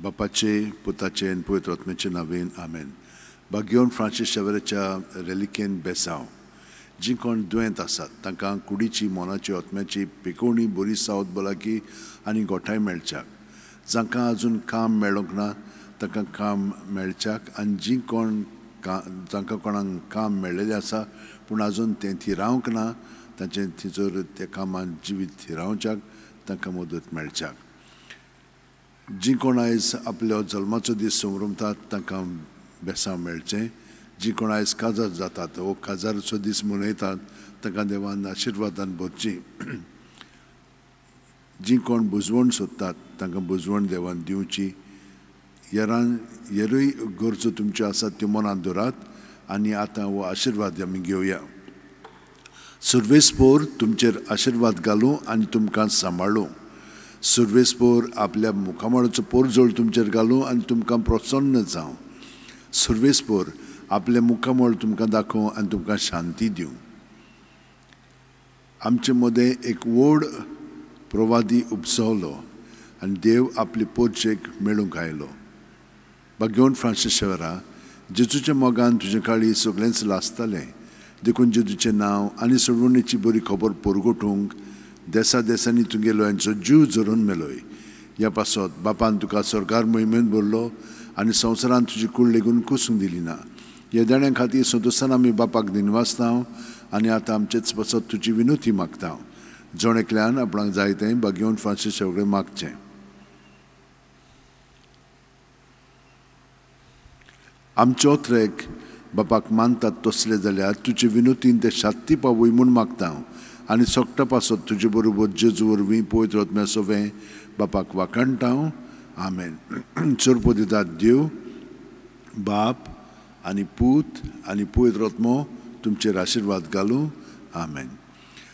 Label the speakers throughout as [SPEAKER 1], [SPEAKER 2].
[SPEAKER 1] बापाचे पुताचे आनी पवित्र आत्म्याचे नांवेन आमेन. बागेवन फ्रांसीस शेवेराच्या रेलिकेन बेसांव जी कोण दुयेंत आसात तांकां कुडीची मोनाची आत्म्याची पिकोवणी बरी सावत भलायकी आनी गोठाय मेळच्याक. जांकां आजून काम मेळोंक ना तांकां काम मेळच्याक आनी जी कोण जांकां कोणाक काम मेळ्ळेलें आसा पूण आजून तें थिरावंक ना तांचें थिजोर त्या कामान जिवीत थिरावच्याक तांकां मदत मेळच्याक. जी कोण आयज आपलो जल्माचो दीस संभ्रमतात तांकां बेसांव मेळचें. जी कोण आयज काजार जातात वो काजाराचो दीस मनयतात तांकां देवान आशिर्वादान भरची. जी कोण बुजवण सोदतात तांकां बुजवण देवान दिवची. हेरूय गरजो तुमच्यो आसात त्यो मनांत दवरात आनी आतां हो आशिर्वाद आमी घेवया. सुर्वेस्पोर तुमचेर आशिर्वाद घालूं आनी तुमकां सांबाळूं. सुर्वेस्पोर आपल्या मुखामळाचो पोरजोळ तुमचेर घालूं आनी तुमकां प्रसन्न जावं. सुर्वेस्पोर आपले मुखामळ तुमकां दाखोवं आनी तुमकां शांती दिवं. आमचे मदें एक व्हड प्रवादी उपसवलो आनी देव आपली पोरचेक मेळूंक आयलो. बागेवन फ्रांसीस शेवेरा जेजूच्या मोगान तुजे काळी सगळेंच लासतालें देखून जेजूचें नांव आनी सोडवणेची बरी खबर पोरगोटूंक देसा देसांनी तुगेलो हांचो जीव झरोवन मेलोय. ह्या पासत बापान तुका स्वर्गार मोहिमेंत भरलो आनी संवसारान तुजी कूड लेगून कुसूंक दिली ना. ह्या देण्यां खातीर सदोसान आमी बापाक दिनवासतांव आनी आतां आमचेच पासत तुजी विनोती मागता. जोणेकल्यान आपणाक जाय तें बागेवन फ्रांसीस शेवेरा मागचें. आमचे ओत्रेक बापाक मानतात तसले जाल्यार तुजे विनोतीन ते शांती पावय म्हूण मागता आनी सोगटा पासत तुजे बरोबर जेजू वरवीं पवित्र आत्म्या सोवें बापाक वाखाणटा. आमेन. चोरपो दितात देव बाप आनी पूत आनी पवित्र आत्मो तुमचेर आशिर्वाद घालूं. आमेन.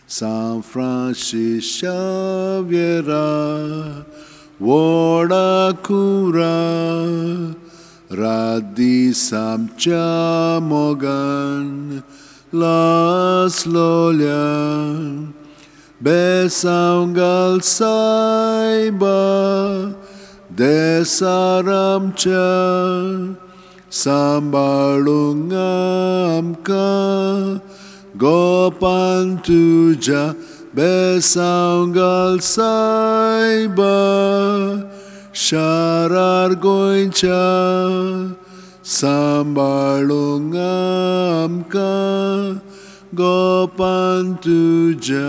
[SPEAKER 1] San Francis Xaviera व्हडा कुरा रादीस आमच्या मोगान लासलोल्या बेसांव घाल सायबा देसार आमच्या सांबाळूंक आमकां गोपान तुज्या बेसांव घाल सायबा शारार गोंयच्या सांबाळूंक आमकां गोपान तुज्या.